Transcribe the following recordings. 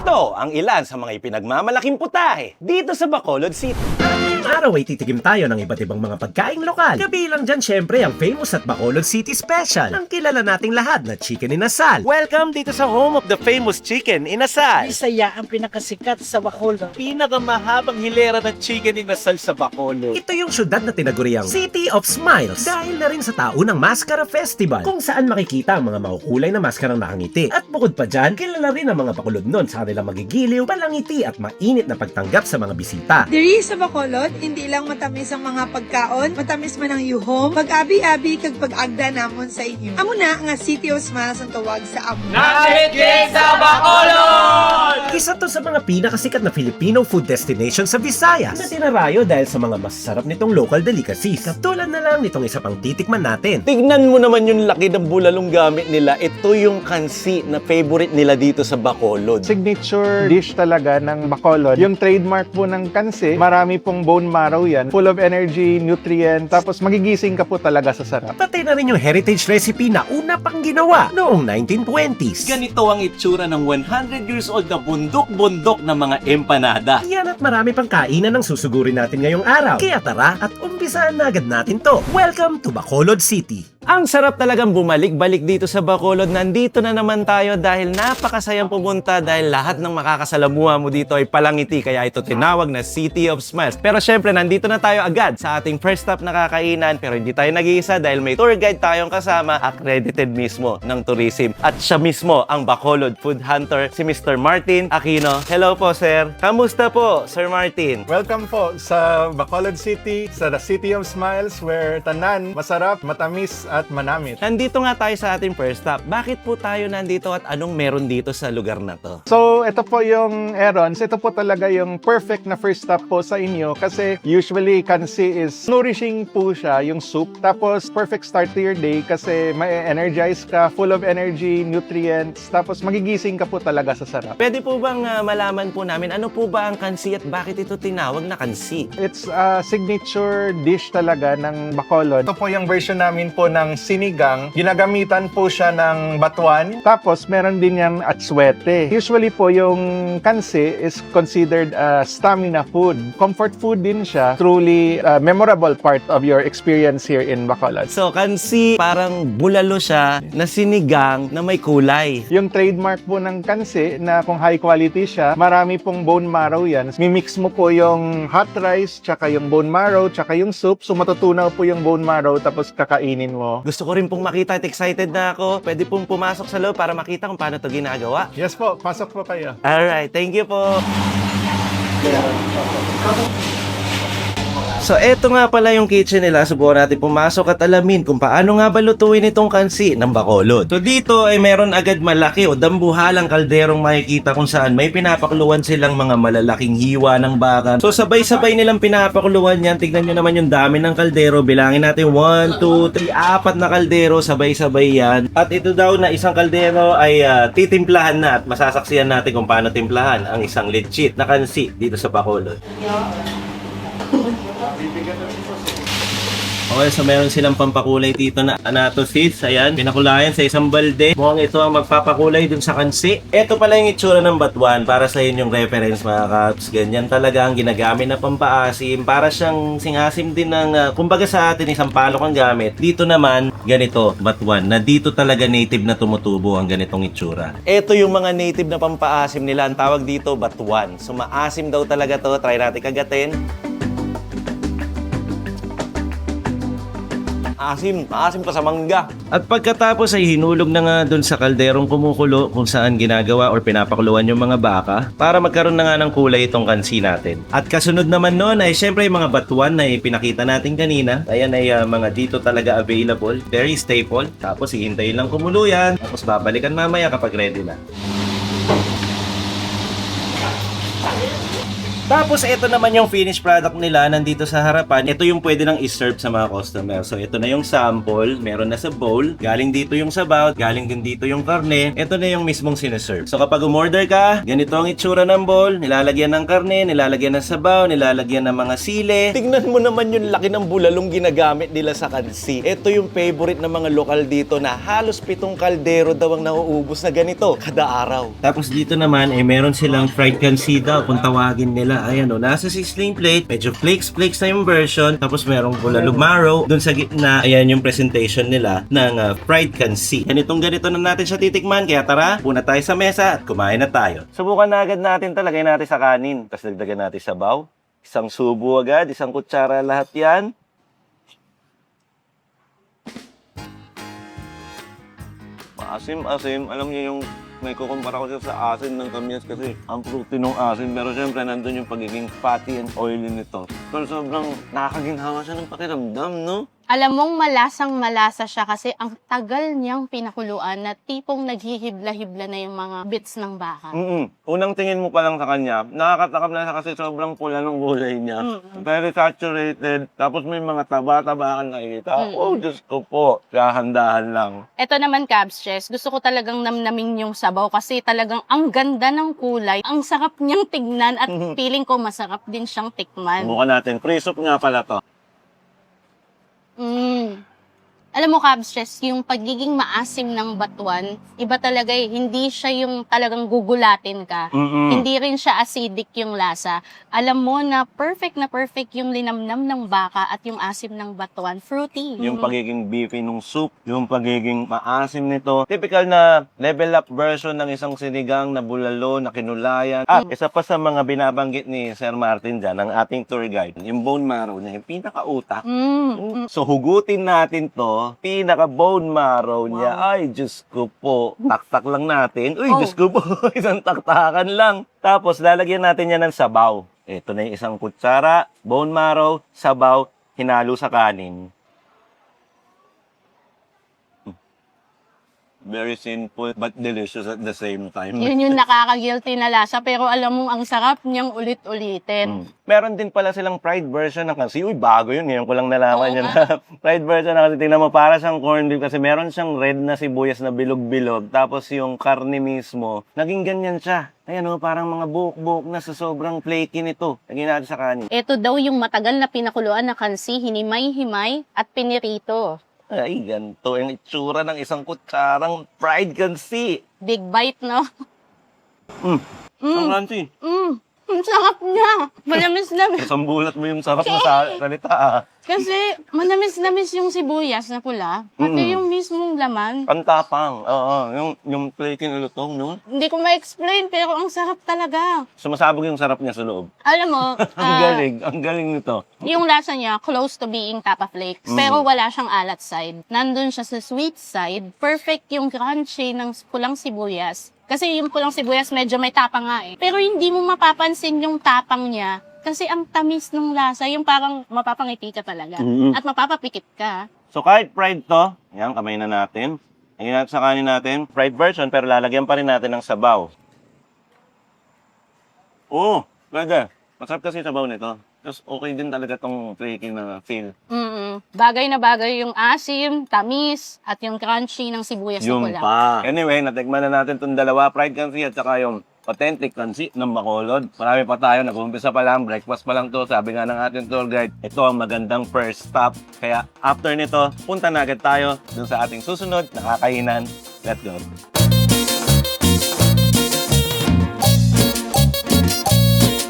Ito ang ilan sa mga ipinagmamalaking putahe dito sa Bacolod City. Ngayong araw ay titikim tayo ng iba't ibang mga pagkaing lokal. Kabilang dyan syempre ang famous at Bacolod City Special, ang kilala nating lahat na chicken inasal. Welcome dito sa home of the famous chicken inasal. Bisaya ang pinakasikat sa Bacolod. Pinakamahabang hilera ng chicken inasal sa Bacolod. Ito yung syudad na tinaguriang City of Smiles dahil na rin sa taunang Mascara Festival kung saan makikita ang mga makukulay na maskarang nakangiti. At bukod pa dyan, kilala rin ang mga Bacolodnon sa kanilang magigiliw, palangiti at mainit na pagtanggap sa mga bisita. Diri sa Bacolod, hindi lang matamis ang mga pagkaon, matamis man ang yuhom, pag-abi-abi kag pag-agda namon sa inyo. Amo na nga City of Smiles ang tawag sa amo. Isa to sa mga pinakasikat na Filipino food destination sa Visayas na tinarayo dahil sa mga masarap nitong local delicacies. Katulad na lang nitong isa pang titikman natin. Tignan mo naman yung laki ng bulalong gamit nila. Ito yung kansi na favorite nila dito sa Bacolod. Signature dish talaga ng Bacolod. Yung trademark po ng kansi, marami pong bone marrow yan. Full of energy, nutrient, tapos magigising ka po talaga sa sarap. Pati na rin yung heritage recipe na una pang ginawa noong 1920s. Ganito ang itsura ng 100 years old na bundok-bundok na mga empanada. Yan at marami pang kainan ang susugurin natin ngayong araw. Kaya tara at umpisaan na agad natin to. Welcome to Bacolod City. Ang sarap talagang bumalik-balik dito sa Bacolod. Nandito na naman tayo dahil napakasayang pumunta dahil lahat ng makakasalamuha mo dito ay palangiti. Kaya ito tinawag na City of Smiles. Pero syempre, nandito na tayo agad sa ating first stop na kakainan. Pero hindi tayo nag-iisa dahil may tour guide tayong kasama, accredited mismo ng tourism. At siya mismo ang Bacolod food hunter, si Mr. Martin Aquino. Hello po, sir. Kamusta po, Sir Martin? Welcome po sa Bacolod City, sa the City of Smiles, where tanan, masarap, matamis, at manamit. Nandito nga tayo sa ating first stop. Bakit po tayo nandito at anong meron dito sa lugar na to? So, ito po yung Erons. Ito po talaga yung perfect na first stop po sa inyo kasi usually kansi is nourishing po siya, yung soup. Tapos, perfect start to your day kasi ma-energize ka, full of energy, nutrients, tapos magigising ka po talaga sa sarap. Pwede po bang malaman po namin ano po ba ang kansi at bakit ito tinawag na kansi? It's a signature dish talaga ng Bacolod. Ito po yung version namin po ng sinigang. Ginagamitan po siya ng batuan. Tapos, meron din yung atsuete. Usually po yung kansi is considered a stamina food. Comfort food din siya. Truly memorable part of your experience here in Bacolod. So, kansi, parang bulalo siya na sinigang na may kulay. Yung trademark po ng kansi na kung high quality siya, marami pong bone marrow yan. Mimix mo po yung hot rice, tsaka yung bone marrow, tsaka yung soup. So matutunaw po yung bone marrow tapos kakainin mo. Gusto ko rin pong makita at excited na ako. Pwede pong pumasok sa loob para makita kung paano ito ginagawa. Yes po, pasok po kayo. Alright, thank you po. So, eto nga pala yung kitchen nila. Subukan natin pumasok at alamin kung paano nga ba lutuin itong kansi ng Bacolod. So, dito ay meron agad malaki o dambuhalang kalderong makikita kung saan may pinapakuluan silang mga malalaking hiwa ng baka. So, sabay-sabay nilang pinapakuluan yan. Tignan nyo naman yung dami ng kaldero. Bilangin natin 1, 2, 3, 4 na kaldero. Sabay-sabay yan. At ito daw na isang kaldero ay titimplahan na at masasaksihan natin kung paano timplahan ang isang legit na kansi dito sa Bacolod. Okay, so meron silang pampakulay dito na anato seeds. Ayan, pinakulayan sa isang balde. Mukhang ito ang magpapakulay dun sa kansi. Ito pala yung itsura ng batuan para sa inyong reference mga kaps. Ganyan talaga ang ginagamit na pampaasim. Para siyang singasim din ng, kumbaga sa atin, isang palok ang gamit. Dito naman, ganito, batuan. Na dito talaga native na tumutubo ang ganitong itsura. Ito yung mga native na pampaasim nila. Ang tawag dito, batuan. So maasim daw talaga to. Try natin kagatin. Maasim pa sa mangga. At pagkatapos ay hinulog na nga dun sa kalderong kumukulo kung saan ginagawa or pinapakuluan yung mga baka para magkaroon na nga ng kulay itong kansi natin. At kasunod naman nun ay syempre yung mga batuan na ipinakita natin kanina. Ayan ay mga dito talaga available. Very staple. Tapos hihintayin lang kumulo yan. Tapos babalikan mamaya kapag ready na. Tapos ito naman yung finished product nila nandito sa harapan. Ito yung pwede nang i-serve sa mga customer. So ito na yung sample, meron na sa bowl. Galing dito yung sabaw, galing din dito yung karne. Ito na yung mismong sineserve. So kapag umorder ka, ganito ang itsura ng bowl. Nilalagyan ng karne, nilalagyan ng sabaw, nilalagyan ng mga sile. Tignan mo naman yung laki ng bulalong ginagamit nila sa kansi. Ito yung favorite ng mga lokal dito na halos 7 kaldero daw ang nauubos na ganito kada araw. Tapos dito naman meron silang fried kansi daw kung tawagin nila. Ayan o, nasa sizzling plate, medyo flakes na yung version, tapos merong bulalong marrow. Doon sa gitna, ayan yung presentation nila ng fried kansi. Ganito na natin siya titikman, kaya tara, puna tayo sa mesa at kumain na tayo. Subukan na agad natin, talagay natin sa kanin, tapos dagdagan natin sabaw. Isang subo agad, isang kutsara lahat yan. Asim, alam niyo yung may kukumpara ko siya sa asin ng kamyas kasi ang fruity ng asin, pero syempre nandun yung pagiging fatty and oily nito. Pero sobrang nakakaginhawa siya ng pakiramdam, no? Alam mong malasang-malasa siya kasi ang tagal niyang pinakuluan na tipong naghihibla-hibla na yung mga bits ng baka. Unang tingin mo pa lang sa kanya, nakakatakam na siya kasi sobrang pula ng gulay niya. Very saturated, tapos may mga taba-taba ka nakikita. Oh, Diyos ko po, kahandahan lang. Ito naman, Cabs Chess, gusto ko talagang namnamin yung sabaw kasi talagang ang ganda ng kulay, ang sarap niyang tignan at feeling ko masarap din siyang tikman. Subukan natin. Free soup nga pala to. Alam mo, Cabs Chess, yung pagiging maasim ng batuan, iba talaga eh. Hindi siya yung talagang gugulatin ka. Hindi rin siya acidic yung lasa. Alam mo na perfect yung linamnam ng baka at yung asim ng batuan. Fruity. Yung pagiging beefy nung soup, yung pagiging maasim nito. Typical na level up version ng isang sinigang na bulalo, na kinulayan. At isa pa sa mga binabanggit ni Sir Martin dyan, ang ating tour guide, yung bone marrow niya, yung pinakautak. So hugutin natin to, pinaka bone marrow niya. Ay, Diyos ko po. Taktak lang natin. Uy, Diyos ko po. Isang taktakan lang. Tapos lalagyan natin yan ng sabaw. Ito na yung isang kutsara, bone marrow, sabaw, hinalo sa kanin. Very simple but delicious at the same time. Yun yung nakaka-guilty na lasa pero alam mo ang sarap niyang ulit-ulitin. Meron din pala silang fried version ng kansi. Uy, bago yun. Ngayon ko lang nalaman yun. Fried version ng kansi. Tingnan mo, para siyang corned beef kasi meron siyang red na sibuyas na bilog-bilog. Tapos yung karne mismo, naging ganyan siya. Ayan o, parang mga buhok-buhok na sa sobrang flaky nito. Lagyan natin sa kanin. Ito daw yung matagal na pinakuluan na kansi, hinimay-himay at pinirito. Ay, ganito yung itsura ng isang kutsarang fried kansi. Big bite, no? Ang kansi. Ang sarap niya. Manamis-namis. Isang bulat mo yung sarap na salita. Kasi manamis-namis yung sibuyas na pula. Pati yung mismong laman. Pantapang. Oo, yung flaky na lutong, no? Hindi ko ma-explain pero ang sarap talaga. Sumasabog yung sarap niya sa loob. Alam mo, Ang galing nito. yung lasa niya close to being Tapa Flakes. Pero wala siyang alat side. Nandun siya sa sweet side. Perfect yung crunchy ng pulang sibuyas. Kasi yung pulang sibuyas medyo may tapa nga eh. Pero hindi mo mapapansin yung tapang niya. Kasi ang tamis ng lasa, yung parang mapapangiti ka talaga. At mapapapikit ka. So kahit fried to, yan, kamay na natin. Lagyan natin sa kanin natin. Fried version, pero lalagyan pa rin natin ng sabaw. Oo, pwede. Masarap kasi yung sabaw nito. Tapos okay din talaga tong flaky na feel. Bagay na bagay yung asim, tamis, at yung crunchy ng sibuyas na Yung pula. pa. Anyway, natikman na natin tong dalawa, fried kansi at saka yung authentic kansi ng Bacolod. Marami pa tayo, nag-umpisa pa lang, breakfast pa lang to. Sabi nga ng ating tour guide, ito ang magandang first stop. Kaya after nito, punta na agad tayo dun sa ating susunod na kakainan. Let's go!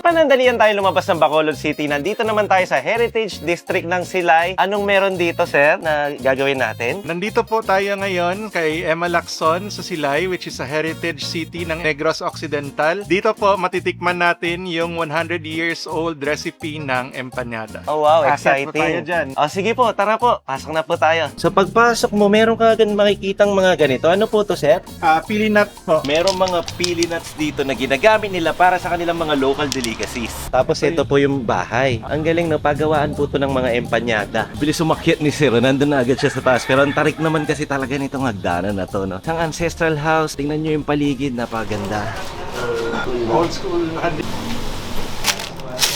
Panandalian tayo lumabas ng Bacolod City. Nandito naman tayo sa Heritage District ng Silay. Anong meron dito, sir, na gagawin natin? Nandito po tayo ngayon kay Emma Lacson sa Silay, which is a heritage city ng Negros Occidental. Dito po matitikman natin yung 100 years old recipe ng empanada. Oh wow, Asset po tayo exciting. dyan. Oh, sige po, tara po. Pasok na po tayo. Sa pagpasok mo, meron ka agad makikitang mga ganito. Ano po to, sir? Pili nut po. Merong mga pili nuts dito na ginagamit nila para sa kanilang mga local delicacies. Tapos ito po yung bahay. Ang galing na pagawaan po to ng mga empanyada. Bilis umakyat ni Sir, nandun na agad siya sa taas. Pero ang tarik naman kasi talaga nitong hagdanan na to, no? Isang ancestral house. Tingnan nyo yung paligid, napaganda. Old school.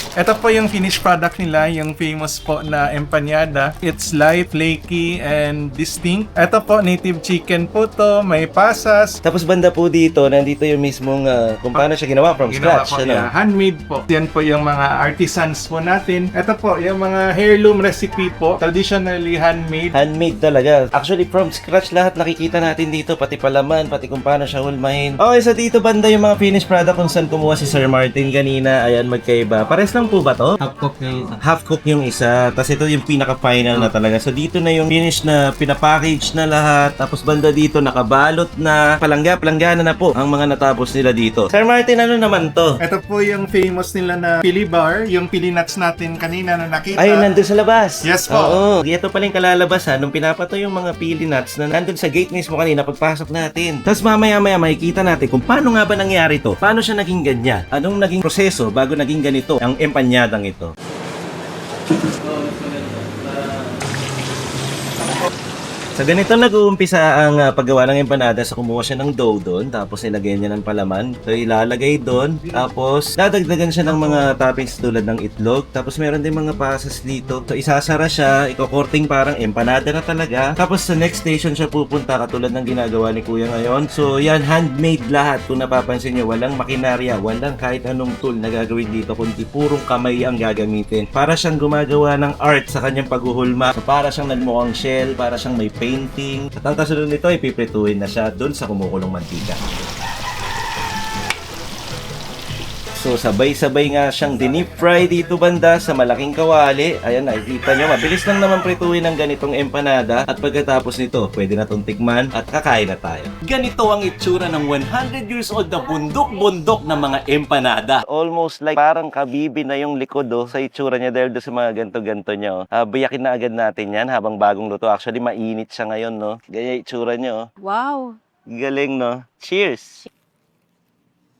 Ito po yung finished product nila, yung famous po na empanada. It's light, flaky, and distinct. Ito po, native chicken po to, may pasas. Tapos banda po dito, nandito yung mismong kung paano siya ginawa from Ginawa scratch. po, Ano? yeah, handmade po. Yan po yung mga artisans po natin. Ito po, yung mga heirloom recipe po, traditionally handmade. Handmade talaga. Actually, from scratch lahat nakikita natin dito, pati palaman, pati kung paano siya hulmahin. Okay, so dito banda yung mga finished product kung saan kumuha si Sir Martin kanina. Ayan, magkaiba. Pares lang po ba to? Half cook yung isa. Tapos ito yung pinaka-final na talaga. So dito na yung finish na pinapackage na lahat. Tapos banda dito nakabalot na. Palangga-palanggana na po ang mga natapos nila dito. Sir Martin, ano naman to? Ito po yung famous nila na pili bar, yung pili nuts natin kanina na nakita. Ay, nandun sa labas. Yes po. Oo. Ito pala yung kalalabasan nung pinapatoy yung mga pili nuts na nandun sa gate mismo kanina pagpasok natin. Tapos mamaya-maya makikita natin kung paano nga ba nangyari to. Paano siya naging ganyan? Anong naging proseso bago naging ganito ang empanyadang ito? Sa ganito nag-uumpisa ang paggawa ng empanada. So kumuha siya ng dough doon, tapos nilagay niya ng palaman. So ilalagay doon, tapos dadagdagan siya ng mga toppings tulad ng itlog. Tapos meron din mga pasas dito. So isasara siya, ikokorting parang empanada na talaga. Tapos sa next station siya pupunta katulad ng ginagawa ni Kuya ngayon. So yan, handmade lahat. Kung napapansin niyo, walang makinarya, walang kahit anong tool na gagawin dito, kundi purong kamay ang gagamitin. Para siyang gumagawa ng art sa kanyang paghuhulma. So para siyang nagmukhang shell, para siyang may painting. At ang kasunod nito, ipiprituhin na siya dun sa kumukulong mantika. So sabay-sabay nga siyang dinip fry dito banda sa malaking kawali. Ayan, nakikita nyo, mabilis lang naman prituhin ng ganitong empanada. At pagkatapos nito, pwede na itong tikman at kakain na tayo. Ganito ang itsura ng 100 years old na bundok-bundok na mga empanada. Almost like parang kabibi na yung likod sa itsura niya dahil doon sa mga ganto-ganto niya. Biyakin na agad natin yan habang bagong luto. Actually, mainit siya ngayon, no? Ganyan itsura niya, Wow. Galing, no? Cheers!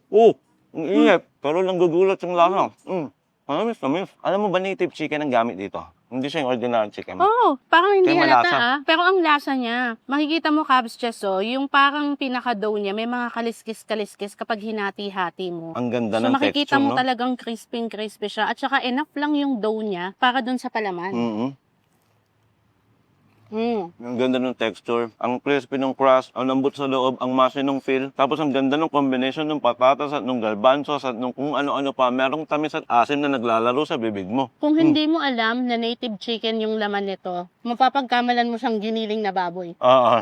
Oh! Ang ingat, pero lang gugulat yung lasa. Manamis. Alam mo ba native chicken ang gamit dito? Hindi siya yung ordinary chicken. Oh, parang hindi Kaya halata malasa. Pero ang lasa niya, makikita mo Cabs Cheso, yung parang pinaka-dough niya, may mga kaliskis-kaliskis kapag hinati-hati mo. Ang ganda So ng makikita texture, mo no? talagang crispy siya. At saka enough lang yung dough niya para dun sa palaman. Ang ganda ng texture, ang crispy ng crust, ang lambot sa loob, ang masi ng feel. Tapos ang ganda ng combination ng patatas at ng garbanzos at ng kung ano-ano pa. Merong tamis at asim na naglalaro sa bibig mo. Kung hindi mo alam na native chicken yung laman nito, mapapagkamalan mo siyang giniling na baboy.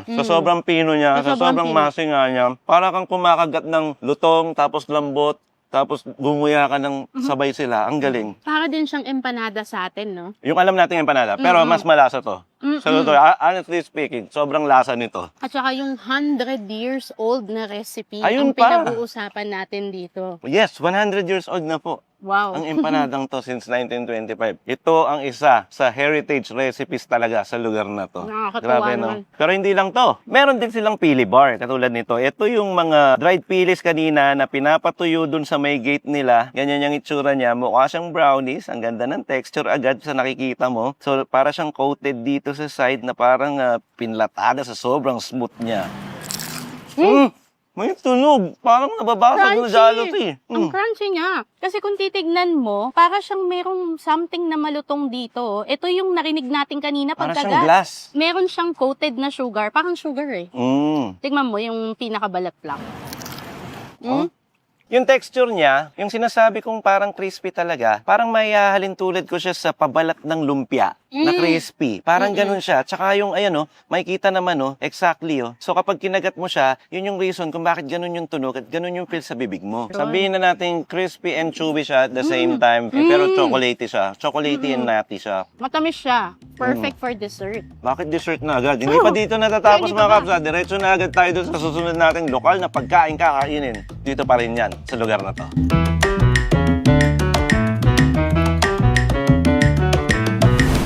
Sa sobrang pino niya, sa sobrang pino. masi nga niya, para kang kumakagat ng lutong, tapos lambot, tapos gumuya ka ng sabay sila. Ang galing. Para din siyang empanada sa atin, no? Yung alam nating empanada, pero mas malasa to. Sa totoo, honestly speaking, sobrang lasa nito. At saka yung 100 years old na recipe Ayun ang pa. pinag-uusapan natin dito. Yes, 100 years old na po. Wow. Ang empanadang to since 1925. Ito ang isa sa heritage recipes talaga sa lugar na to. Nakakatuwa Grabe, naman. no? Pero hindi lang to. Meron din silang pili bar katulad nito. Ito yung mga dried pilis kanina na pinapatuyo dun sa may gate nila. Ganyan yung itsura niya. Mukha siyang brownies. Ang ganda ng texture agad sa nakikita mo. So, para siyang coated dito sa side na parang pinlatada sa sobrang smooth niya. May tunog. Parang nababasag na jealousy. Ang crunchy niya. Kasi kung titignan mo, para siyang merong something na malutong dito. Ito yung narinig natin kanina Para siyang pagkagat. glass. Meron siyang coated na sugar. Parang sugar eh. Tignan mo yung pinakabalat lang. Yung texture niya, yung sinasabi kong parang crispy talaga, parang mayahalin tulad ko siya sa pabalat ng lumpia na crispy. Parang ganun siya. Tsaka yung, ayan makikita naman, exactly, So kapag kinagat mo siya, yun yung reason kung bakit ganun yung tunog at ganun yung feel sa bibig mo. Sabihin na natin crispy and chewy siya at the same time, pero chocolatey siya. Chocolatey and nutty siya. Matamis siya. Perfect for dessert. Bakit dessert na agad? Hindi pa dito natatapos mga kaps. Diretso na agad tayo doon sa susunod nating lokal na pagkain kakainin. Dito pa rin yan, sa lugar na to.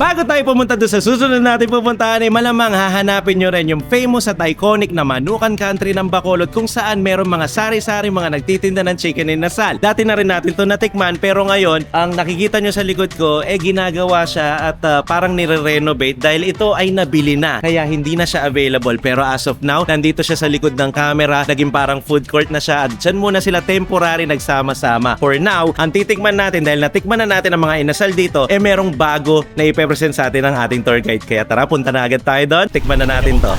Bago tayo pumunta doon sa susunod natin pupuntahan, malamang hahanapin nyo rin yung famous at iconic na Manukan Country ng Bacolod, kung saan meron mga sari-sari mga nagtitinda ng chicken inasal. Dati na rin natin to natikman, pero ngayon ang nakikita nyo sa likod ko ginagawa siya at parang nire-renovate dahil ito ay nabili na, kaya hindi na siya available. Pero as of now, nandito siya sa likod ng camera, naging parang food court na siya, at dyan muna sila temporary nagsama-sama. For now, ang titikman natin, dahil natikman na natin ang mga inasal dito, merong bago na ipepresent sa atin ng ating tour guide. Kaya tara, punta na agad tayo doon, tikman na natin to.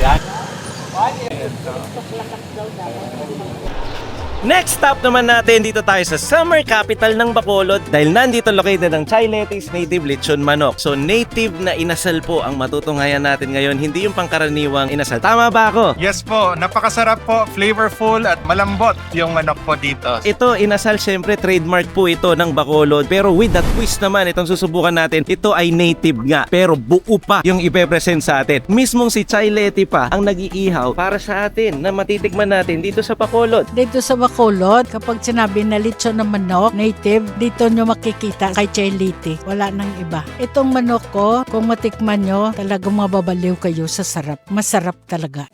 Next stop naman natin, dito tayo sa summer capital ng Bacolod dahil nandito located ang Chai Letty's Native Lechon Manok. So native na inasal po ang matutunghayan natin ngayon, hindi yung pangkaraniwang inasal. Tama ba ako? Yes po, napakasarap po, flavorful at malambot yung manok po dito. Ito, inasal, syempre trademark po ito ng Bacolod, pero with that twist naman, itong susubukan natin, ito ay native nga, pero buo pa yung ipepresent sa atin. Mismong si Chai Letty pa ang nag-iihaw para sa atin na matitikman natin dito sa Bacolod. Dito sa Bacolod, kapag sinabi na lechon na manok, native, dito nyo makikita kay Chai Letty. Wala nang iba. Itong manok ko, kung matikman nyo, talagang mababaliw kayo sa sarap. Masarap talaga.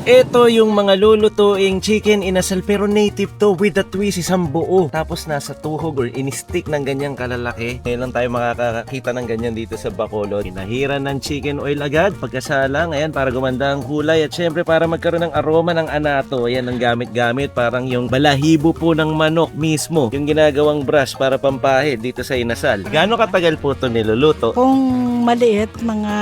Ito yung mga lulutuing chicken inasal, pero native to with the twist, isang buo. Tapos nasa tuhog or in-stick ng ganyang kalalaki. Ngayon lang tayo makakakita ng ganyan dito sa Bacolod. Hinahiran ng chicken oil agad, pagkasalang, ayan, para gumanda ang kulay. At syempre para magkaroon ng aroma ng anato, ayan ang gamit-gamit. Parang yung balahibo po ng manok mismo, yung ginagawang brush para pampahid dito sa inasal. Gaano katagal po ito niluluto? Kung maliit, mga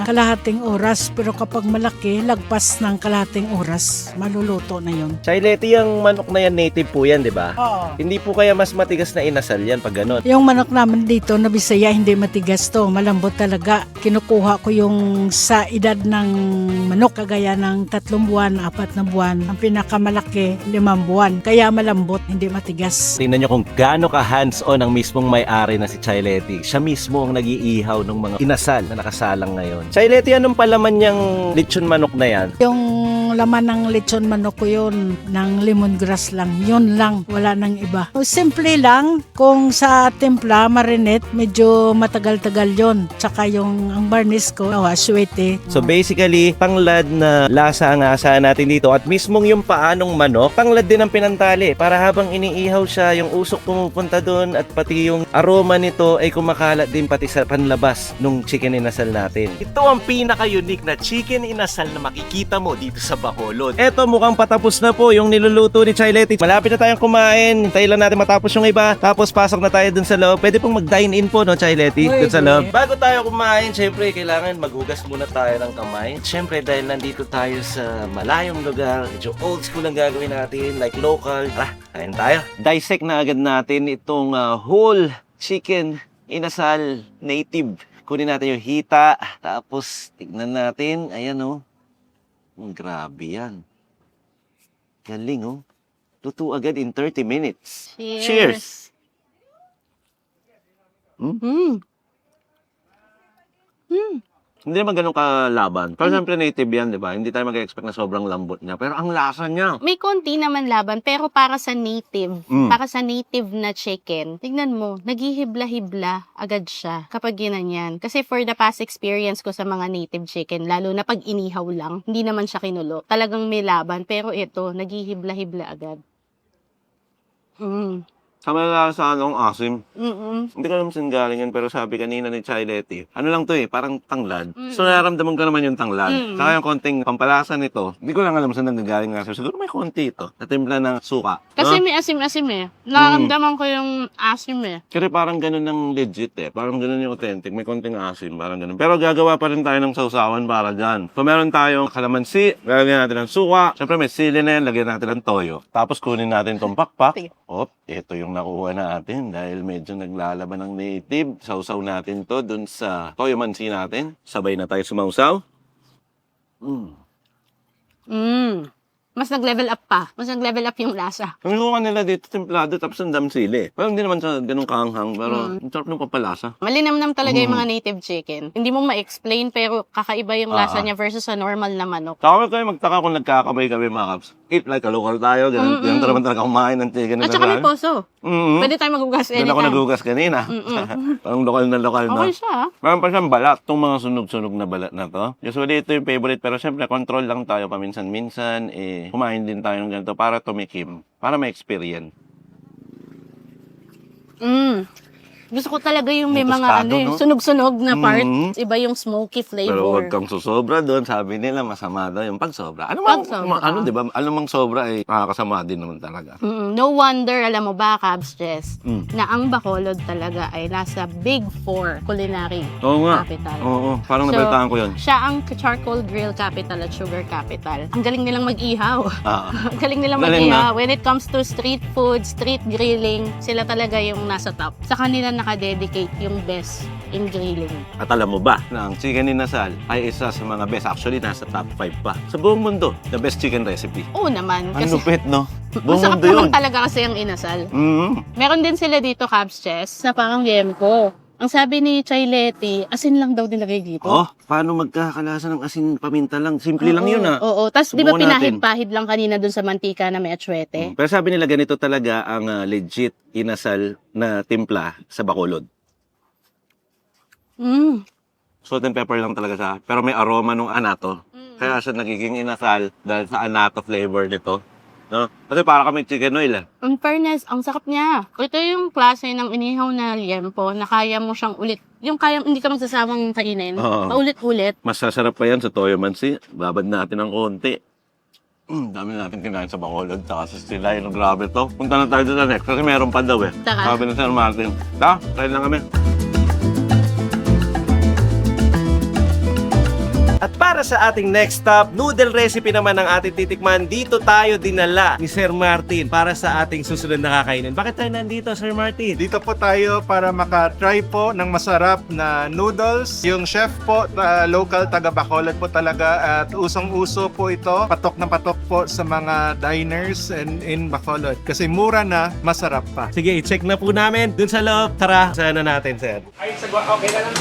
kalahating oras. Pero kapag malaki, lagpas ng kalahating oras, maluluto na yun. Chai Letty, yung manok na yan, native po yan, di ba? Oo. Hindi po kaya mas matigas na inasal yan pag ganun? Yung manok namin dito na Bisaya, hindi matigas to. Malambot talaga. Kinukuha ko yung sa edad ng manok, kagaya ng 3 buwan, 4 na buwan. Ang pinakamalaki, 5 buwan. Kaya malambot, hindi matigas. Tingnan nyo kung gaano ka hands-on ang mismong may-ari na si Chai Letty. Siya mismo ang nag-iihaw ng mga inasal na nakasalang ngayon. Chai Letty, anong palaman niyang lechon manok na yan? Yung laman ng lechon manok ko yun, ng lemongrass lang. Yun lang, wala nang iba. Simple lang, kung sa timpla, marinate, medyo matagal-tagal yun. Tsaka yung ang barnis ko, aswete. So basically, panglad na lasa ang aasahan natin dito, at mismong yung paanong manok, panglad din ang pinantali para habang iniihaw siya, yung usok pumupunta doon at pati yung aroma nito ay kumakalat din pati sa panlabas nung chicken inasal natin. Ito ang pinaka-unique na chicken inasal na makikita mo dito sa Bacolod. Eto, mukhang patapos na po yung niluluto ni Chai Letty. Malapit na tayong kumain. Hintayin lang natin matapos yung iba. Tapos pasok na tayo dun sa loob. Pwede pong mag-dine in po, no, Chai Letty? Dun sa loob. Bago tayo kumain, syempre, kailangan maghugas muna tayo ng kamay. Syempre, dahil nandito tayo sa malayong lugar, medyo old school ang gagawin natin, like local. Tara, kain tayo. Dissect na agad natin itong whole chicken inasal native. Kunin natin yung hita. Tapos, tignan natin. Ayan, oh. Grabe yan. Galing, oh. Luto agad in 30 minutes. Cheers! Hindi naman ganun kalaban. Pero siyempre native yan, di ba? Hindi tayo mag-expect na sobrang lambot niya. Pero ang lasa niya. May konti naman laban, pero para sa native na chicken, tignan mo, naghihibla-hibla agad siya kapag ginanyan. Kasi for the past experience ko sa mga native chicken, lalo na pag inihaw lang, hindi naman siya kinulo. Talagang may laban, pero ito, naghihibla-hibla agad. Sama na sa anong asim. Hindi ko alam saan galing yan, pero sabi kanina ni Chai Letty, ano lang to parang tanglad. So nararamdaman ko naman yung tanglad. Saka yung konting pampalasa nito, hindi ko lang alam saan nanggagaling ng asim. Siguro may konti ito. Natimpla ng suka. Kasi may asim-asim eh. Nararamdaman ko yung asim eh. Kasi parang ganun ng legit Parang ganun yung authentic. May konting asim, parang ganun. Pero gagawa pa rin tayo ng sausawan para dyan. So meron tayong kalamansi, lagyan natin ng suka. Siyempre may sili na yan, lagyan natin ng toyo. Tapos kunin natin itong pakpak. Ito yung nakuha natin dahil medyo naglalaban ng native. Sausaw natin to dun sa toyo mansi natin. Sabay na tayo sumausaw. Mas nag-level up pa. Mas nag-level up yung lasa. Ang kuha nila dito, templado, tapos ang damsili. Pero hindi naman sa ganung kaanghang, pero ang sarap ng papalasa. Malinamnam talaga yung mga native chicken. Hindi mo ma-explain, pero kakaiba yung lasa niya versus sa normal na manok. Takot kayo magtaka kung nagkakabay kami, mga kaps. eat like a local tayo. Ganun naman talaga kumain ng chicken At saka may inasal. poso. Mm-hmm. Pwede tayo magugas Doon ako anytime. nagugas kanina. Parang lokal na. Okay siya, ha? Meron pa siyang balat. Itong mga sunog-sunog na balat na to. Usually ito yung favorite. Pero syempre, control lang tayo paminsan-minsan. Kumain din tayo ng ganito para tumikim. Para ma-experience. Gusto ko talaga yung may Yung mga tostado, no? sunog-sunog na part. Iba yung smoky Pero flavor. huwag kang susobra doon. Sabi nila, masama daw yung pagsobra. Di ba? Ano mang sobra ay nakakasama din naman talaga. No wonder, alam mo ba, Cabs Jess, na ang Bacolod talaga ay nasa Big Four culinary Oo nga. capital. Oo. Parang nabalitaan ko yun. Siya ang charcoal grill capital at sugar capital. Ang galing nilang mag-ihaw. Ang galing nilang Galing mag-ihaw. When it comes to street food, street grilling, sila talaga yung nasa top. Sa kanila nakadedicate yung best in grilling. At alam mo ba na ang chicken inasal ay isa sa mga best. Actually, nasa top 5 pa. Sa buong mundo, the best chicken recipe. Oo naman. Ang Kasi lupit, no? Buong masarap mundo yun. naman talaga kasi ang inasal. Mm-hmm. Meron din sila dito, Cabs Chess, na parang yempo. Ang sabi ni Chay Leti, asin lang daw nilagay dito. Oh, paano magkakalasa ng asin paminta lang? Simple lang yun, ah. Oo. Tapos di ba Subukan natin. pinahid-pahid lang kanina dun sa mantika na may atsuete? Pero sabi nila ganito talaga ang legit inasal na timpla sa Bacolod. Salt and pepper lang talaga siya. Pero may aroma ng anato. Kaya siya nagiging inasal dahil sa anato flavor nito. No? Kasi para kami chicken oil. In fairness, ang sarap niya. Ito yung klase ng inihaw na liempo na kaya mo siyang ulit. Yung kaya, hindi ka magsasawang kainin. Oo. Paulit-ulit. Mas sasarap pa yan sa toyo mansi. Babad natin ng konti. Dami natin kinain sa Bacolod. Saka sa Silay. Grabe to. Punta na tayo doon sa next. Kasi meron pa daw eh. Saka? Sabi ng Sir Martin. Tayo lang kami. At para sa ating next stop, noodle recipe naman ang ating titikman. Dito tayo dinala ni Sir Martin para sa ating susunod na kakainin. Bakit tayo nandito, Sir Martin? Dito po tayo para maka-try po ng masarap na noodles. Yung chef po, local taga Bacolod po talaga at usong-uso po ito. Patok na patok po sa mga diners and in Bacolod. Kasi mura na, masarap pa. Sige, i-check na po namin dun sa loob. Tara, sana natin, Sir. Ay, sagwa, okay na lang.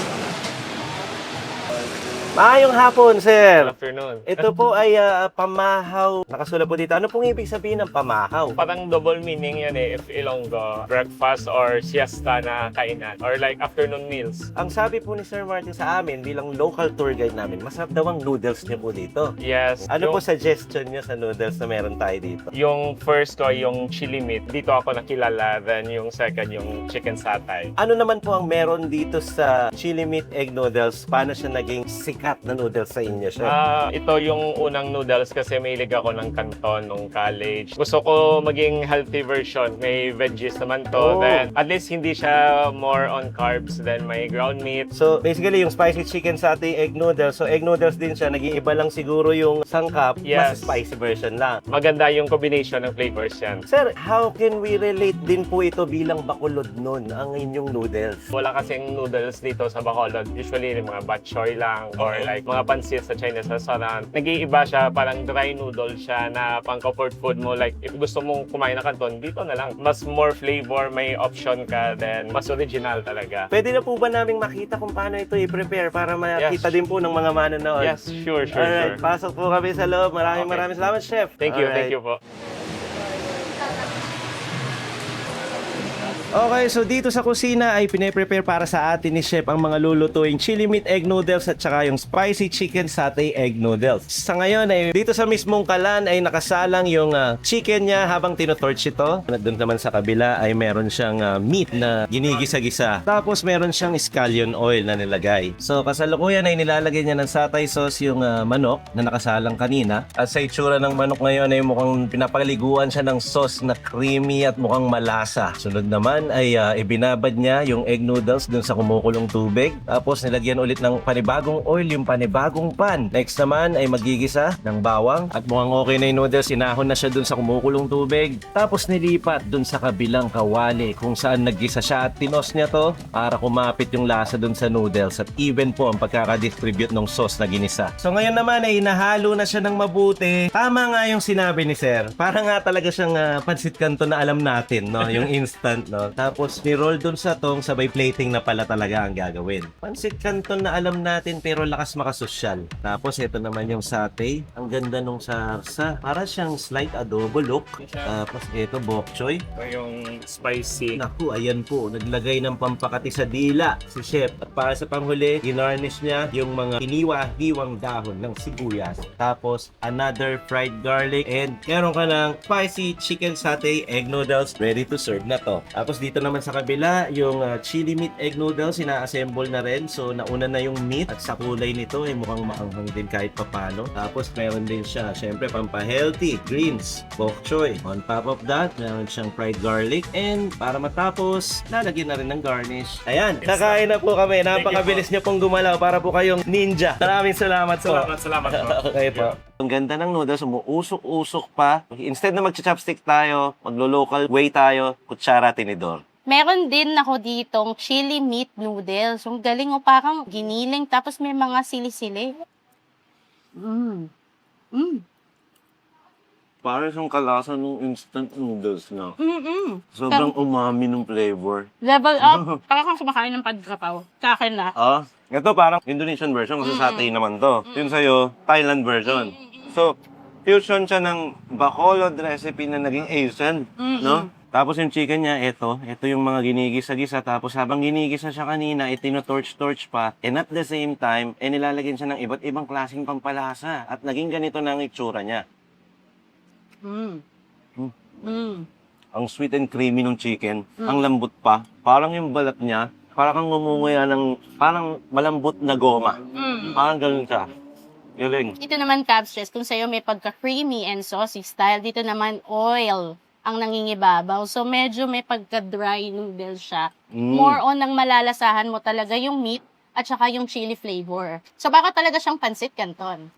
Maayong hapon, Sir. Afternoon. Ito po ay pamahaw. Nakasulat po dito. Ano pong ibig sabihin ng pamahaw? Parang double meaning yan eh, if Ilonggo, breakfast or siesta na kainan, or like afternoon meals. Ang sabi po ni Sir Martin sa amin, bilang local tour guide namin, masarap daw ang noodles niyo po dito. Yes. Ano yung, po suggestion niyo sa noodles na meron tayo dito? yung first ko, yung chili meat, dito ako nakilala. Then yung second, yung chicken satay. Ano naman po ang meron dito sa chili meat egg noodles? Paano siya naging sikat na noodles sa inyo, Chef? Ito yung unang noodles kasi mahilig ako ng canton nung college. Gusto ko maging healthy version. May veggies naman to. Oh. Then at least hindi siya more on carbs than may ground meat. So, basically, yung spicy chicken sa ating egg noodles. So, egg noodles din siya. Naging iba lang siguro yung sangkap. Mas Yes. spicy version lang. Maganda yung combination ng flavors yan. Sir, how can we relate din po ito bilang Bacolod nun, ang inyong noodles? Wala kasing noodles dito sa Bacolod. Usually, yung mga bok choy lang or like mga pansit sa Chinese restaurant. Nag-iiba siya, parang dry noodle siya na pang comfort food mo. Like, if gusto mong kumain ng canton, dito na lang. Mas more flavor, may option ka, then mas original talaga. Pwede na po ba naming makita kung paano ito i-prepare para makita Yes. din po ng mga manonood? Yes, sure. Alright, pasok po kami sa loob. Maraming Okay. salamat, Chef. Thank you Alright. po. Okay, so dito sa kusina ay pine-prepare para sa atin ni Chef ang mga lulutuing chili meat egg noodles at saka yung spicy chicken satay egg noodles. Sa ngayon ay dito sa mismong kalan ay nakasalang yung chicken niya habang tinotorch ito. Doon naman sa kabila ay meron siyang meat na ginigisa-gisa. Tapos meron siyang scallion oil na nilagay. So kasalukuyan ay nilalagay niya ng satay sauce yung manok na nakasalang kanina. At sa itsura ng manok ngayon ay mukhang pinapaliguan siya ng sauce na creamy at mukhang malasa. Sunod naman ay ibinabad niya yung egg noodles dun sa kumukulong tubig. Tapos nilagyan ulit ng panibagong oil yung panibagong pan. Next naman ay magigisa ng bawang. At mukhang okay na yung noodles. Sinahon na siya dun sa kumukulong tubig. Tapos nilipat dun sa kabilang kawali kung saan naggisa siya at tinos niya to para kumapit yung lasa dun sa noodles. At even po ang pagkakadistribute ng sauce na ginisa. So ngayon naman ay nahalo na siya ng mabuti. Tama nga yung sinabi ni Sir. Para nga talaga siyang pansit canton na alam natin, no? Yung instant, no? Tapos ni-roll dun sa tong sabay plating na pala talaga ang gagawin. Pansit canton na alam natin pero lakas makasosyal. Tapos ito naman yung satay. Ang ganda nung sarsa. Para siyang slight adobo look. Tapos ito bok choy. Ito yung spicy. Naku, ayan po, naglagay ng pampakati sa dila si Chef. At para sa panghuli, ginarnish niya yung mga hiniwa-hiwang dahon ng sibuyas. Tapos, another fried garlic and meron ka ng spicy chicken satay egg noodles ready to serve na to. Tapos dito naman sa kabila, yung chili meat egg noodles, ina-assemble na rin. So, nauna na yung meat at sa kulay nito ay mukhang maanghang din kahit papano. Tapos, meron din siya, syempre, pampa-healthy, greens, bok choy. On top of that, meron siyang fried garlic. And para matapos, lalagyan na rin ng garnish. Ayan, kakain na po kami. Napakabilis niyo pong gumalaw para po kayong ninja. Maraming salamat po. Salamat po. Okay po. Ang ganda ng noodles, umuusok-usok pa. Instead na mag-chopstick tayo, maglo-local way tayo, kutsara, tinidor. Meron din ako ditong chili meat noodles. Ang galing o parang giniling tapos may mga sili-sili. Parang siyang kalasa ng instant noodles na. Mm-mm. Sobrang umami ng flavor. Level up. Parang kang kumakain ng pagkapaw. Sa akin na. Ito parang Indonesian version kasi satay naman to. Yun sa'yo, Thailand version. So, fusion siya ng Bacolod recipe na naging Asian, no? Tapos yung chicken niya, ito yung mga ginigisa-gisa. Tapos habang ginigisa siya kanina, itino-torch-torch pa. And at the same time, nilalagyan siya ng iba't ibang klaseng pampalasa. At naging ganito na ang itsura niya. Ang sweet and creamy ng chicken, ang lambot pa. Parang yung balat niya, parang kang ngumunguya ng, parang malambot na goma. Parang ganun siya. Galing. Dito naman, Cabstress, kung sa'yo may pagka-creamy and saucy style, dito naman oil ang nangingibabaw. So, medyo may pagka-dry noodle siya. More on ang malalasahan mo talaga yung meat at saka yung chili flavor. So, baka talaga siyang pansit canton.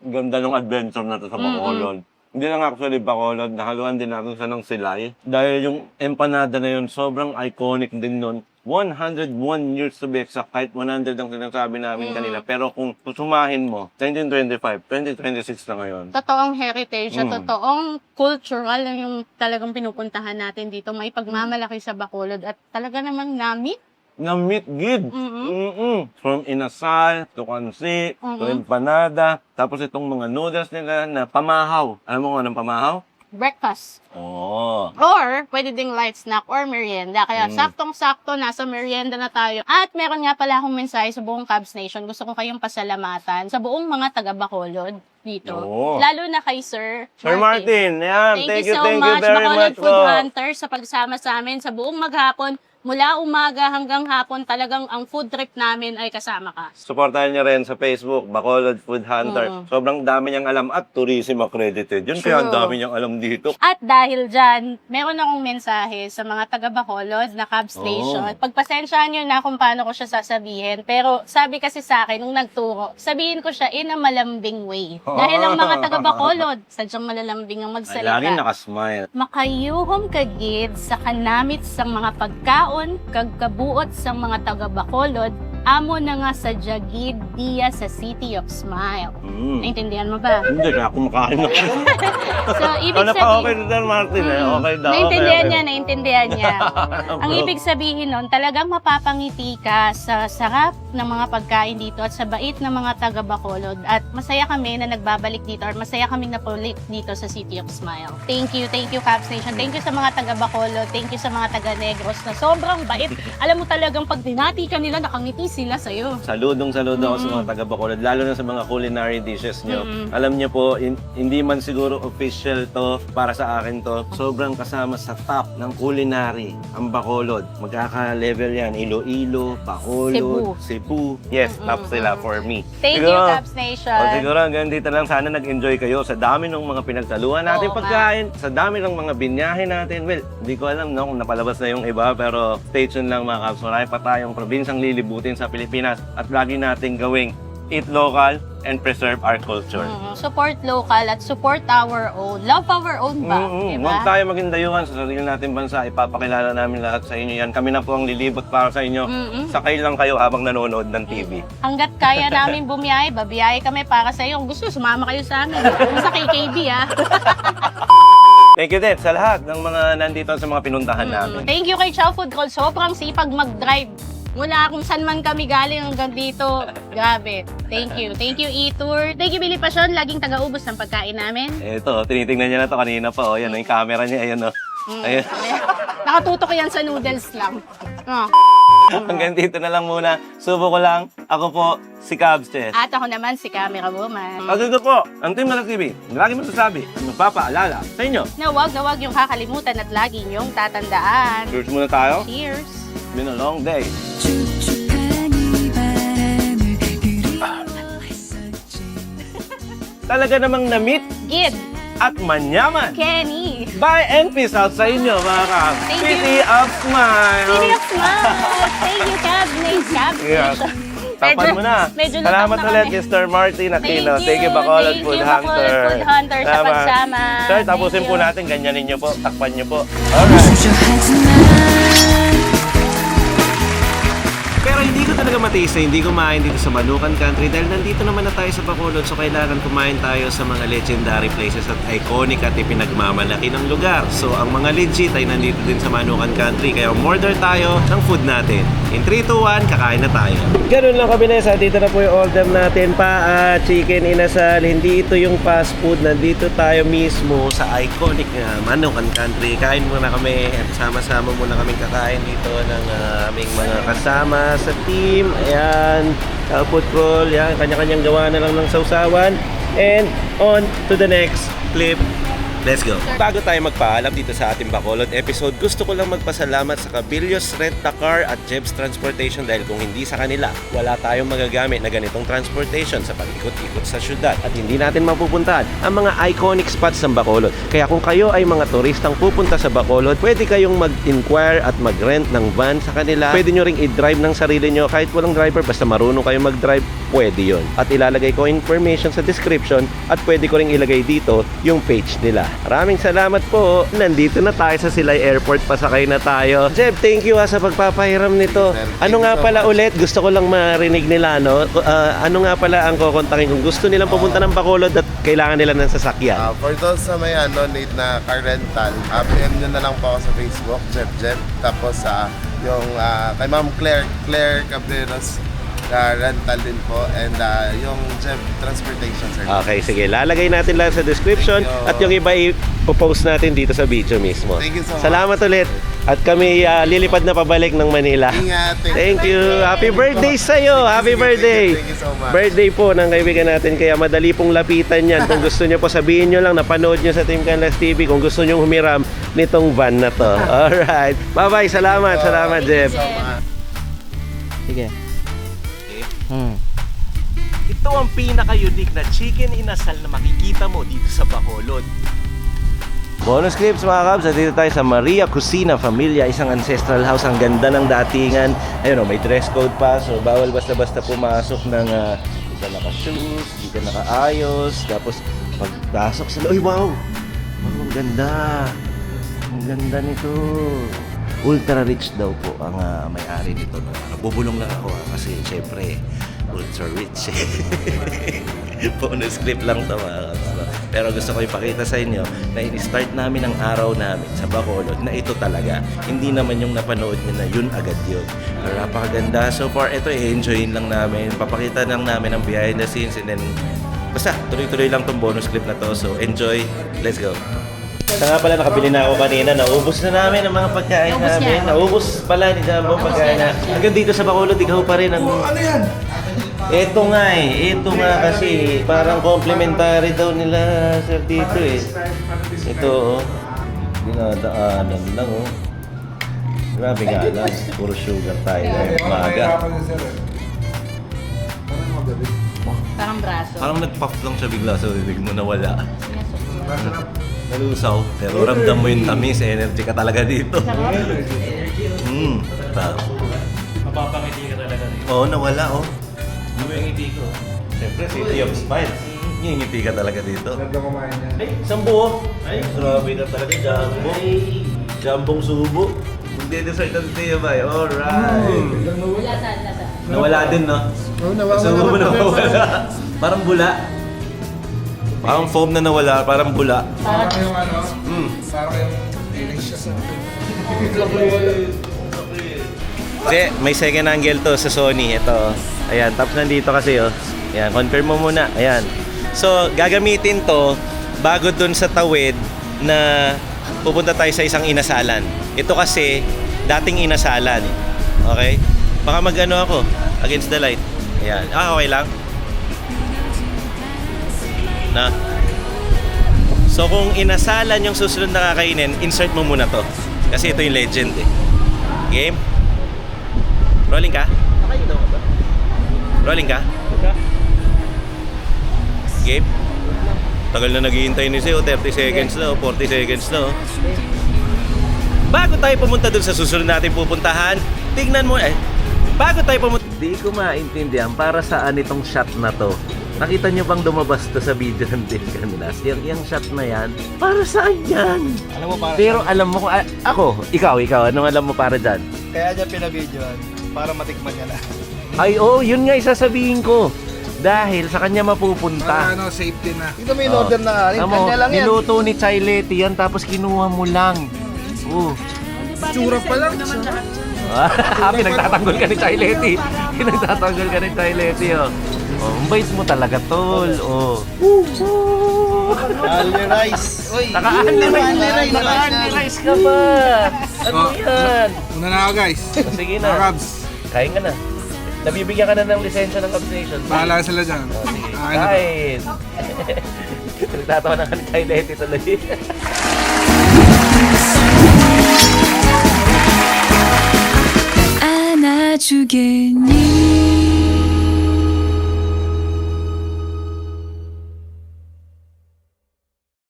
Ganda ng adventure na to sa Bacolod. Hindi lang actually Bacolod, nahaluan din natin sa ng Silay. Dahil yung empanada na yun, sobrang iconic din nun. 101 years to be exact, kahit 100 ang sinasabi namin kanila. Pero kung susumahin mo, 1925, 2026 na ngayon. Totoong heritage, totoong cultural yung talagang pinupuntahan natin dito. May pagmamalaki sa Bacolod at talaga namang na-meet. Na meat gid. From inasal, to kansi, to empanada. Tapos itong mga noodles nila na pamahaw. Alam mo nga ng pamahaw? Breakfast. Oo. Or, pwede ding light snack or merienda. Kaya saktong-sakto, nasa merienda na tayo. At meron nga pala akong mensahe sa buong Cabs Nation. Gusto ko kayong pasalamatan sa buong mga taga-Bacolod dito. Oo. Lalo na kay Sir Martin, yan. Thank you so much, very Bacolod much Food po. Hunters, sa pagsama sa amin sa buong maghapon. Mula umaga hanggang hapon, talagang ang food trip namin ay kasama ka. Supportahan niyo rin sa Facebook, Bacolod Food Hunter. Sobrang dami niyang alam at tourism accredited. Yun kaya ang dami niyang alam dito. At dahil dyan, meron akong mensahe sa mga taga-Bacolod na Cabs Nation. Pagpasensyahan nyo na kung paano ko siya sasabihin. Pero sabi kasi sa akin, nung nagturo, sabihin ko siya in a malambing way. Dahil ang mga taga-Bacolod, sadyang malalambing ang Ay, magsalita. laging nakasmile. Makayuhom kagid sa kanamit sa mga pagkaon, kagkabuot sa mga taga-Bacolod, amo na nga sa Jagid Dia sa City of Smile. Naintindihan mo ba? Hindi na, kumakain na. So, ibig Ano pa okay sabihin, na Sir Martin eh? Okay daw. naintindihan niya, naintindihan niya. Ang ibig sabihin nun, talagang mapapangiti ka sa sarap ng mga pagkain dito at sa bait ng mga taga-Bacolod. At masaya kami na nagbabalik dito or masaya kaming napulik dito sa City of Smile. Thank you, Cabs Nation. Thank you sa mga taga-Bacolod. Thank you sa mga taga-Negros na sobrang bait. Alam mo talagang pag dinati ka nila, nakangiti sila sa'yo. Saludong ako sa mga taga-Bacolod, lalo na sa mga culinary dishes nyo. Alam niyo po, hindi man siguro official to para sa akin to. Sobrang kasama sa top ng culinary ang Bacolod. Magkaka-level yan. Iloilo, Bacolod, Cebu. Yes, top sila for me. Thank you, Cabs Nation. Siguro hanggang dito lang. Sana nag-enjoy kayo sa dami ng mga pinagsaluhan natin Oo, pagkain, sa dami ng mga binyahe natin. Well, hindi ko alam no, kung napalabas na yung iba, pero stay tuned lang mga Cabs. Marami pa tayong probinsyang lilibutin sa Pilipinas at lagi natin gawing eat local and preserve our culture. Support local at support our own. Love our own ba? Diba? Huwag tayo maging dayuhan sa sarili nating bansa. Ipapakilala namin lahat sa inyo yan. Kami na po ang lilibot para sa inyo. Sakay lang kayo habang nanonood ng TV. Hanggat kaya namin bumiyahe, babiyahe kami para sa iyo. Kung gusto, sumama kayo sa amin. Kung sa KKB, Thank you din sa lahat ng mga nandito sa mga pinuntahan namin. Thank you kay Chow Food Call. Sobrang sipag mag-drive. Mula kung saan man kami galing hanggang dito. Grabe. Thank you. Thank you, E-Tour. Thank you, Billy Passion. Laging taga-ubos ng pagkain namin. Ito, tinitingnan niya na to kanina pa. Oh, yan, yung camera niya. Ayan, oh. Ayan. Nakatutok yan sa noodles lang. Oh. Hanggang dito na lang muna. Subo ko lang. Ako po, si Cabs Chess. At ako naman si Camera Woman. At ito po, ang Team Nalag TV. Lagi masasabi, magpapaalala sa inyo. Na wag yung kakalimutan at lagi niyong tatandaan. Cheers muna tayo. Cheers! It's been a long day. Talaga namang na-meet Gid! at manyaman. Kenny! Bye and peace out sa inyo, mga Cabs. Thank you. City of Smiles. City of Smiles! Thank you, Cab! Name Cab! Yeah. Tapan mo na. medyo Salamat natang na ulit, kami. Mr. Martin Aquino. Thank Thank you, you. Bacolod Thank Food you, Bacolod Hunter. Food Hunter, sa Salamat. pagsama. Sir, tapusin Thank po you. natin. Ganyanin nyo po. Takpan nyo po. Alright. Pero hindi ko talaga matiis na hindi kumain dito sa Manukan Country dahil nandito naman na tayo sa Bacolod, so kailangan kumain tayo sa mga legendary places at iconic at ipinagmamalaki ng lugar. So ang mga legit ay nandito din sa Manukan Country, kaya order tayo ng food natin. In 3, 2, 1, kakain na tayo. Ganun lang kami, Nessa. Dito na po yung order natin. Chicken inasal. Hindi ito yung fast food. Nandito tayo mismo sa iconic Manukan Country. Kain muna kami at sama-sama muna kaming kakain dito ng aming mga kasama sa team. Ayan, food crawl. Yan, kanya-kanyang gawa na lang ng sausawan. And on to the next clip. Let's go. Bago tayo magpaalam dito sa ating Bacolod episode, gusto ko lang magpasalamat sa Cabillos Rent a Car at Jebs Transportation dahil kung hindi sa kanila, wala tayong magagamit na ganitong transportation sa pag-ikot-ikot sa syudad at hindi natin mapupuntahan ang mga iconic spots ng Bacolod. Kaya kung kayo ay mga turistang pupunta sa Bacolod, pwede kayong mag-inquire at mag-rent ng van sa kanila. Pwede nyo ring i-drive ng sarili nyo kahit walang driver, basta marunong kayong mag-drive, pwede yon. At ilalagay ko information sa description at pwede ko ring ilagay dito yung page nila. Maraming salamat po. Nandito na tayo sa Silay Airport. Pasakay na tayo. Jeb, thank you sa pagpapahiram nito. Ano nga pala ulit? Gusto ko lang marinig nila, no? Ano nga pala ang kukontakin kung gusto nilang pumunta ng Bacolod at kailangan nila ng sasakyan? For those sa may need na car rental, PM nyo na lang po ako sa Facebook, Jeb. Tapos yung kay Ma'am Claire Cabreros, rental din po, and yung Jeb Transportation Service. Okay, sige. Lalagay natin lang sa description Thank you. at yung iba i-post natin dito sa video mismo. Thank you so much. Salamat ulit. At kami lilipad na pabalik ng Manila. Ingat. Thank you. Happy birthday sa'yo. Happy birthday. Thank you so much. Birthday po ng kaibigan natin, kaya madali pong lapitan yan. Kung gusto nyo po, sabihin nyo lang, napanood nyo sa Team Canlas TV kung gusto nyo humiram nitong van na to. Alright. Bye-bye. Salamat. Salamat, Jeb. Sige. Ito ang pinaka-unique na chicken inasal na makikita mo dito sa Bacolod. Bonus clips mga kabs, dito tayo sa Maria Cusina Familia, isang ancestral house. Ang ganda ng datingan. Ayun, may dress code pa, so bawal basta-basta pumasok ng di ka naka-shoes, di ka naka-ayos. Tapos pagpasok sa loob, wow! Wow, ang ganda! Ang ganda nito. Ultra rich daw po ang may-ari nito. Bubulong lang ako kasi syempre ultra rich. Bonus clip lang to mga kabs. Pero gusto ko ipakita sa inyo na i-start namin ang araw namin sa Bacolod na ito talaga. Hindi naman yung napanood nyo na yun agad yun. Napakaganda. So far, ito i-enjoyin lang namin. Papakita lang namin ang behind the scenes and then basta tuloy-tuloy lang tong bonus clip na to. So enjoy. Let's go. Ito nga pala, nakabili na ako kanina. Naubos na namin ang mga pagkain namin. Naubos pala ni Jumbo ang pagkain na. Hanggang dito sa Bacolod, ikaw pa rin ang... Ano yan? Ito nga ito nga kasi parang complimentary daw nila sir dito eh. Ito dinadaanan lang Grabe nga lang, puro sugar tayo umaga. Parang braso. Parang nag-puff lang siya bigla sa bibig mo, nawala. Nalusaw, pero ramdam mo yung tamis, energy ka talaga dito. Mapapangiti ka talaga dito. Oo, nawala Yung ngiti ko. Siyempre, City of Smiles. Yung ngiti ka talaga dito. Ay, isang buo. Ay, grabe ka talaga, Jumbo. Jambong subo. Magde-dessert ang tiyo ba? Alright. Lasa. Nawala din, no? Oo, nawawala. Subo mo nawawala. Parang bula. Parang foam na nawala, parang bula. Parang yung parang yung delicious sa Kasi may second angle to sa Sony. Ito. Ayan, tapos nandito kasi oh. Ayan, confirm mo muna. Ayan. So, gagamitin to bago dun sa tawid na pupunta tayo sa isang inasalan. Ito kasi, dating inasalan. Okay? Baka mag-ano ako, against the light. Ayan. Okay lang? Na? So, kung inasalan yung susunod na kakainin, insert mo muna to. Kasi ito yung legend eh. Game? Rolling ka? Rolling ka? Game? Tagal na naghihintay ni Seo, 30 seconds na, 40 seconds na. Bago tayo pumunta dun sa susunod natin pupuntahan, tignan mo bago tayo pumunta... Di ko maintindihan para saan itong shot na to. Nakita nyo bang dumabas to sa video ng Discanlas? Yung shot na yan, para saan yan? Alam mo para Pero alam mo, ikaw, anong alam mo para dyan? kaya niya pinabidyoan para matikman niya na. Ay, yun nga isasabihin ko. Dahil sa kanya mapupunta. Para safety na. Ito may in-order na kanin. Tamo, Kanya lang yan. niluto ni Chai Leti yan tapos kinuha mo lang. Tsura pa lang. Pinagtatanggol ka ni Chai Leti. Pinagtatanggol ka ni Chai Leti, oh. Ang bait mo talaga, tol. Ali rice. Naka-unli rice ka ba? Ano yan? Una na ako guys. Sige Mga na. Cubs. Kain ka na. Nabibigyan ka na ng lisensya ng Cubs Nation. Bahala sila dyan. Sige. Akin na to. Kain. Nagtatawa na ka ni Chai Leti tuloy.